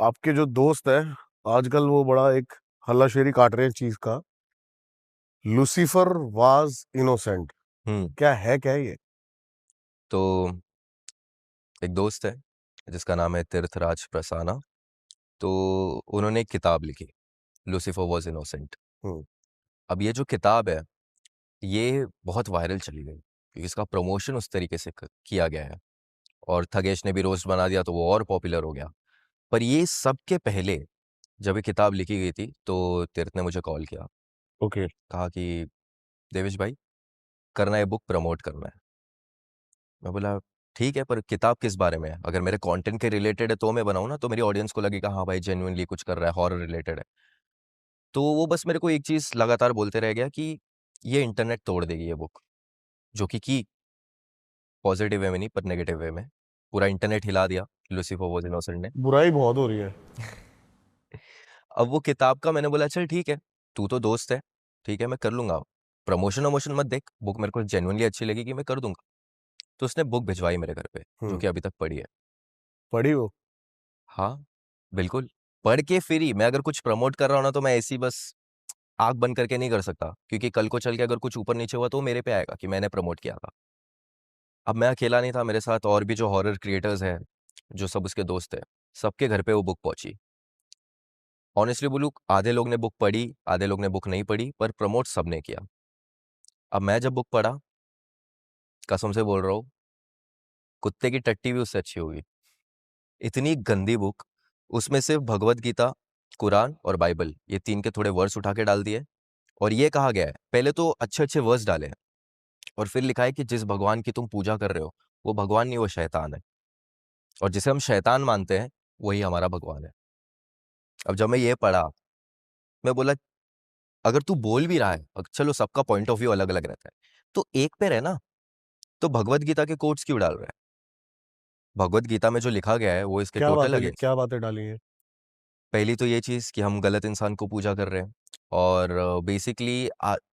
आपके जो दोस्त है आजकल वो बड़ा एक हल्लाशेरी काट रहे हैं चीज का। Lucifer was innocent. हम्म। क्या है ये? तो एक दोस्त है जिसका नाम है तीर्थराज प्रसाना। तो उन्होंने एक किताब लिखी, लूसीफर वॉज इनोसेंट। हम्म। अब ये जो किताब है ये बहुत वायरल चली गई क्योंकि इसका प्रमोशन उस तरीके से किया गया है, और थगेश ने भी रोस्ट बना दिया तो वो और पॉपुलर हो गया। पर ये सबके पहले जब ये किताब लिखी गई थी तो तीर्थ ने मुझे कॉल किया, ओके। कहा कि देवेश भाई, करना है, बुक प्रमोट करना है। मैं बोला ठीक है, पर किताब किस बारे में है? अगर मेरे कंटेंट के रिलेटेड है तो मैं बनाऊँ ना, तो मेरी ऑडियंस को लगेगा हाँ भाई जेन्युइनली कुछ कर रहा है, हॉरर रिलेटेड है। तो वो बस मेरे को एक चीज़ लगातार बोलते रह गया कि ये इंटरनेट तोड़ देगी ये बुक, जो कि पॉजिटिव वे में नहीं पर नेगेटिव वे में पूरा इंटरनेट हिला दिया लूसीफर वॉज इनोसेंट ने। बुराई बहुत हो रही है। अब वो किताब का मैंने बोला चल ठीक है, तू तो दोस्त है, ठीक है मैं कर लूंगा, प्रमोशन वमोशन मत देख, बुक मेरे को जेन्युइनली अच्छी लगी कि मैं कर दूंगा। तो उसने बुक भिजवाई मेरे घर पे, जो हम्म। कि अभी तक पड़ी है। पढ़ी वो? हाँ, बिल्कुल। पढ़ के फिर ही मैं अगर कुछ प्रमोट कर रहा हूँ ना, तो मैं ऐसी बस आँख बंद करके नहीं कर सकता, क्योंकि कल को चल के अगर कुछ ऊपर नीचे हुआ तो वो मेरे पे आएगा कि मैंने प्रमोट किया था। अब मैं अकेला नहीं था, मेरे साथ और भी जो हॉरर क्रिएटर्स हैं, जो सब उसके दोस्त हैं, सबके घर पे वो बुक पहुंची। ऑनेस्टली बोलूँ, आधे लोग ने बुक पढ़ी, आधे लोग ने बुक नहीं पढ़ी, पर प्रमोट सबने किया। अब मैं जब बुक पढ़ा, कसम से बोल रहा हूँ, कुत्ते की टट्टी भी उससे अच्छी होगी। इतनी गंदी बुक, उसमें सिर्फ भगवत गीता, कुरान और बाइबल, ये 3 के थोड़े वर्स उठा के डाल दिए। और ये कहा गया है, पहले तो अच्छे-अच्छे वर्स डाले हैं, और फिर लिखा है कि जिस भगवान की तुम पूजा कर रहे हो, वो भगवान नहीं, वो शैतान है। और जिसे हम शैतान मानते हैं, वही हमारा भगवान है। अब जब मैं ये पढ़ा, मैं बोला अगर तू बोल भी रहा है, चलो सबका पॉइंट ऑफ व्यू अलग-अलग रहता है, तो एक पे रहना, तो भगवत गीता के कोट्स क्यों डाल रहा है? भगवत गीता में जो लिखा गया है, वो इसके टोटल अगेंस्ट। क्या बातें डाली हैं? पहली तो ये चीज़ कि हम गलत इंसान को पूजा कर रहे हैं, और बेसिकली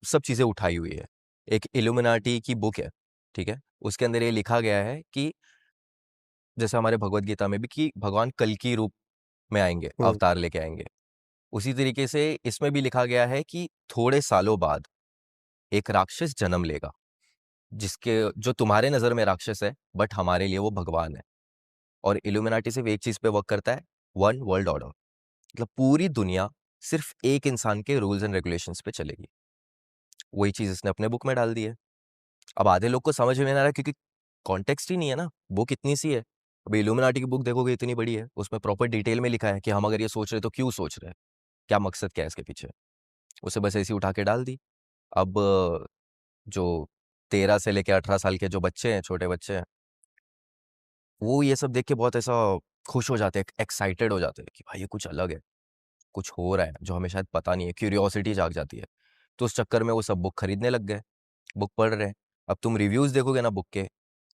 सब चीज़ें उठाई हुई है। एक इल्यूमिनाटी की बुक है, ठीक है? उसके अंदर ये लिखा गया है कि जैसे हमारे भगवत गीता में भी कि भगवान कल्कि रूप में आएँगे, हम्म। अवतार लेके आएँगे। उसी तरीके से इसमें भी लिखा गया है कि थोड़े सालों बाद एक राक्षस जन्म लेगा, जिसके जो तुम्हारे नज़र में राक्षस है, बट हमारे लिए वो भगवान है। और इल्यूमिनाटी सिर्फ़ एक चीज़ पे वर्क करता है, वन वर्ल्ड ऑर्डर। मतलब पूरी दुनिया सिर्फ़ एक इंसान के रूल्स एंड रेगुलेशंस पे चलेगी। वही चीज़ इसने अपने बुक में डाल दी है। अब आधे लोग को समझ में नहीं आ रहा है, क्योंकि कॉन्टेक्स्ट ही नहीं है ना, बुक इतनी सी है। अब इल्यूमिनाटी की बुक देखोगे इतनी बड़ी है, उसमें प्रॉपर डिटेल में लिखा है कि हम अगर ये सोच रहे हैं तो क्यों सोच रहे हैं? क्या मकसद क्या है इसके पीछे? उसे बस ऐसे ही उठा के डाल दी। अब जो 13 से लेके 18 साल के जो बच्चे हैं, छोटे बच्चे हैं, वो ये सब देख के बहुत ऐसा खुश हो जाते हैं, एक्साइटेड हो जाते हैं कि भाई ये कुछ अलग है, कुछ हो रहा है जो हमें शायद पता नहीं है, क्यूरियोसिटी जाग जाती है। तो उस चक्कर में वो सब बुक खरीदने लग गए, बुक पढ़ रहे हैं। अब तुम रिव्यूज़ देखोगे ना बुक के,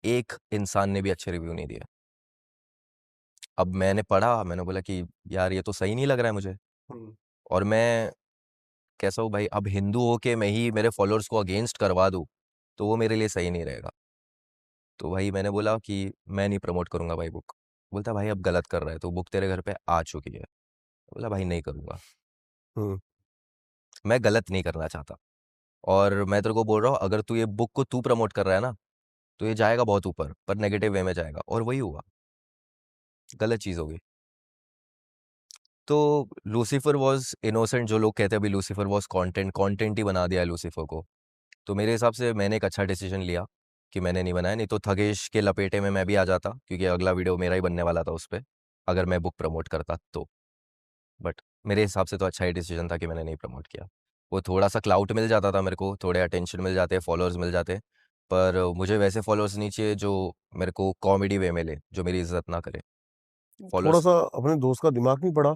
एक इंसान ने भी अच्छे रिव्यू नहीं दिए। अब मैंने पढ़ा, मैंने बोला कि यार ये तो सही नहीं लग रहा है मुझे। हम्म। और मैं कैसा हूँ भाई, अब हिंदू होके मैं ही मेरे फॉलोअर्स को अगेंस्ट करवा दूँ, तो वो मेरे लिए सही नहीं रहेगा। तो भाई मैंने बोला कि मैं नहीं प्रमोट करूँगा भाई बुक। बोलता भाई अब गलत कर रहा है, तो बुक तेरे घर पे आ चुकी है। बोला भाई नहीं करूँगा, हम्म। मैं गलत नहीं करना चाहता। और मैं तेरे को बोल रहा हूँ, अगर तू ये बुक को तू प्रमोट कर रहा है ना, तो ये जाएगा बहुत ऊपर, पर नेगेटिव वे में जाएगा, और वही हुआ, गलत चीज़ होगी। तो लूसीफर वॉज इनोसेंट जो लोग कहते हैं, अभी लूसीफर वॉज कंटेंट, कंटेंट ही बना दिया है लूसीफर को। तो मेरे हिसाब से मैंने एक अच्छा डिसीजन लिया कि मैंने नहीं बनाया, नहीं तो थगेश के लपेटे में मैं भी आ जाता, क्योंकि अगला वीडियो मेरा ही बनने वाला था उस पे, अगर मैं बुक प्रमोट करता तो। बट मेरे हिसाब से तो अच्छा ही डिसीजन था कि मैंने नहीं प्रमोट किया। वो थोड़ा सा क्लाउट मिल जाता था मेरे को, थोड़े अटेंशन मिल जाते, फॉलोअर्स मिल जाते, पर मुझे वैसे फॉलोअर्स नहीं चाहिए जो मेरे को कॉमेडी वे में ले, जो मेरी इज्जत ना करे। थोड़ा फॉलोअर्स। सा अपने दोस्त का दिमाग नहीं पड़ा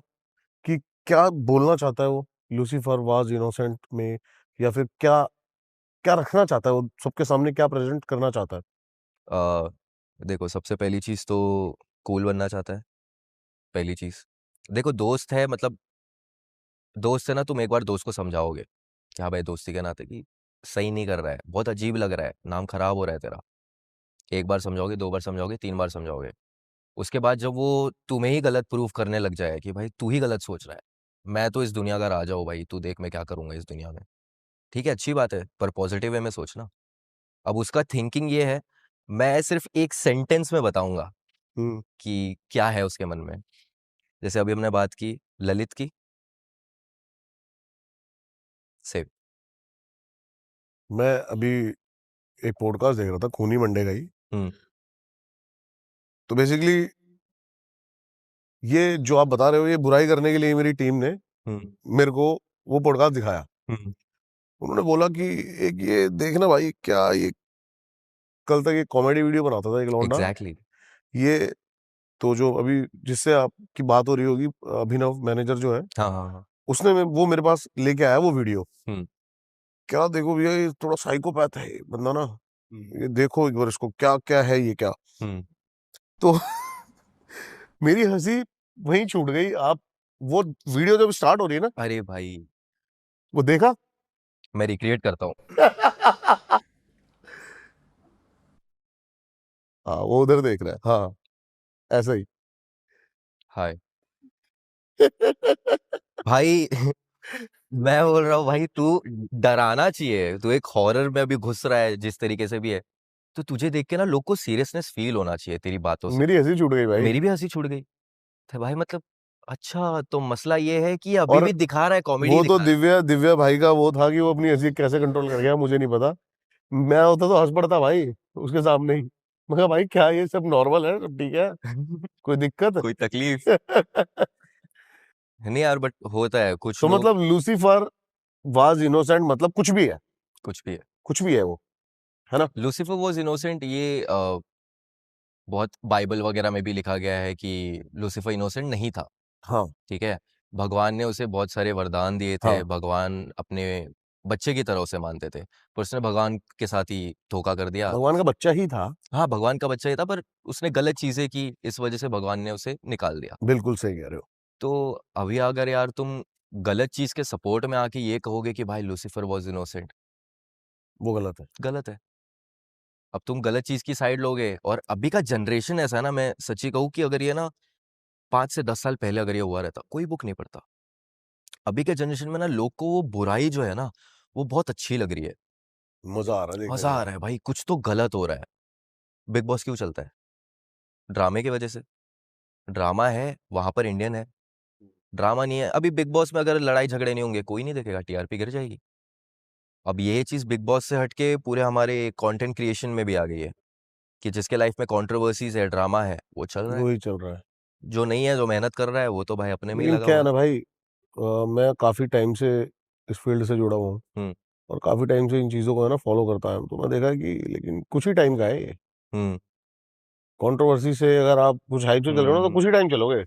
कि क्या बोलना चाहता है वो लूसीफर वाज इनोसेंट में, या फिर क्या क्या रखना चाहता है वो सबके सामने, क्या प्रेजेंट करना चाहता है? देखो सबसे पहली चीज़ तो कूल बनना चाहता है, पहली चीज़। देखो दोस्त है, मतलब दोस्त है ना, तुम एक बार दोस्त को समझाओगे कि हाँ भाई दोस्ती के नाते कि सही नहीं कर रहा है, बहुत अजीब लग रहा है, नाम खराब हो रहा है तेरा। एक बार समझाओगे, 2 बार समझाओगे, 3 बार समझाओगे, उसके बाद जब वो तुम्हें ही गलत प्रूव करने लग जाए कि भाई तू ही गलत सोच रहा है, मैं तो इस दुनिया का राजा हूँ भाई, तू देख मैं क्या करूँगा इस दुनिया में। ठीक है, अच्छी बात है, पर पॉजिटिव वे में सोचना। अब उसका थिंकिंग ये है, मैं सिर्फ एक सेंटेंस में बताऊँगा हुँ। कि क्या है उसके मन में। जैसे अभी हमने बात की ललित की, सेम। मैं अभी एक पॉडकास्ट देख रहा था, खूनी मंडे का ही। हुँ, तो बेसिकली ये जो आप बता रहे हो, ये बुराई करने के लिए मेरी टीम ने हुँ, मेरे को वो पॉडकास्ट दिखाया। हुँ, उन्होंने बोला कि एक ये देखना भाई, क्या ये कल तक एक कॉमेडी वीडियो बनाता था एक लौंडा। एग्ज़ैक्टली। ये तो जो अभी जिससे आपकी बात हो रही होगी, अभिनव मैनेजर जो है, हाँ, हाँ, हाँ। उसने वो मेरे पास लेके आया वो वीडियो। हुँ, क्या देखो भैया, ये थोड़ा साइकोपैथ है ये बंदा ना। ये देखो एक बार इसको, क्या है ये क्या। हुँ। तो मेरी हंसी वहीं छूट गई। आप वो वीडियो जब स्टार्ट हो रही है ना, अरे भाई! वो देखा। मैं रिक्रिएट करता हूँ। हाँ, वो उधर देख रहा है। हाँ, ऐसा ही। हाय! भाई मैं बोल रहा हूँ भाई तू डराना चाहिए, तू एक हॉरर में अभी घुस रहा है जिस तरीके से भी है, तो तुझे देख के ना लोग को सीरियसनेस फ़ील होना चाहिए तेरी बातों से। मेरी हंसी छूट गई भाई। मेरी भी हँसी छूट गई। तो भाई मतलब अच्छा तो मसला ये है कि अभी और भी दिखा रहा है, कॉमेडी ही वो तो दिखा रहा है। दिव्या दिव्या भाई का वो था कि वो अपनी हंसी कैसे कंट्रोल कर गया मुझे नहीं पता। मैं होता तो हंस पड़ता भाई उसके सामने ही। मैं कहा भाई क्या ये सब नॉर्मल है, सब ठीक है, कोई दिक्कत। कोई तकलीफ नहीं यार, बट होता है कुछ तो लोग। मतलब लूसीफर वाज इनोसेंट, मतलब कुछ भी है, कुछ भी है। कुछ भी है वो, है ना। लूसिफर वाज़ इनोसेंट, ये बहुत बाइबल वगैरह में भी लिखा गया है कि लूसिफर इनोसेंट नहीं था। हाँ, ठीक है? भगवान ने उसे बहुत सारे वरदान दिए थे, हाँ, भगवान अपने बच्चे की तरह उसे मानते थे, पर उसने भगवान के साथ ही धोखा कर दिया। भगवान का बच्चा ही था। हाँ, भगवान का बच्चा ही था, पर उसने गलत चीज़ें की, इस वजह से भगवान ने उसे निकाल दिया। बिल्कुल सही कह रहे हो। तो अभी अगर यार तुम गलत चीज़ के सपोर्ट में आके ये कहोगे कि भाई लूसिफर वाज़ इनोसेंट, वो गलत है। गलत है। अब तुम गलत चीज़ की साइड लोगे, और अभी का जनरेशन ऐसा है ना, मैं सच्ची कहूँ कि अगर ये ना 5 से 10 साल पहले अगर ये हुआ रहता, कोई बुक नहीं पढ़ता। अभी के जनरेशन में ना लोग को वो बुराई जो है ना, वो बहुत अच्छी लग रही है। मजा आ रहा है देखने मज़ा में। आ रहा है भाई, कुछ तो गलत हो रहा है। बिग बॉस क्यों चलता है? ड्रामे की वजह से। ड्रामा है, वहाँ पर इंडियन है। ड्रामा नहीं है, अभी बिग बॉस में अगर लड़ाई झगड़े नहीं होंगे, कोई नहीं देखेगा, टीआरपी गिर जाएगी। अब ये चीज़ बिग बॉस से हट के पूरे हमारे कंटेंट क्रिएशन में भी आ गई है, कि जिसके लाइफ में कंट्रोवर्सीज़ है, ड्रामा है, वो चल रहा है। वही चल रहा है। जो नहीं है, जो मेहनत कर रहा है, वो तो भाई अपने में ही लेकिन लगा क्या है हुआ है। ना भाई, मैं काफी टाइम से इस फील्ड से जुड़ा हुआ हूँ हुँ, और काफी टाइम से इन चीजों को है ना फॉलो करता है, तो मैं देखा कि लेकिन कुछ ही टाइम का है ये। हुँ, कंट्रोवर्सी से अगर आप कुछ हाइप से चल रहे हो ना, तो हुँ। कुछ ही टाइम चलोगे।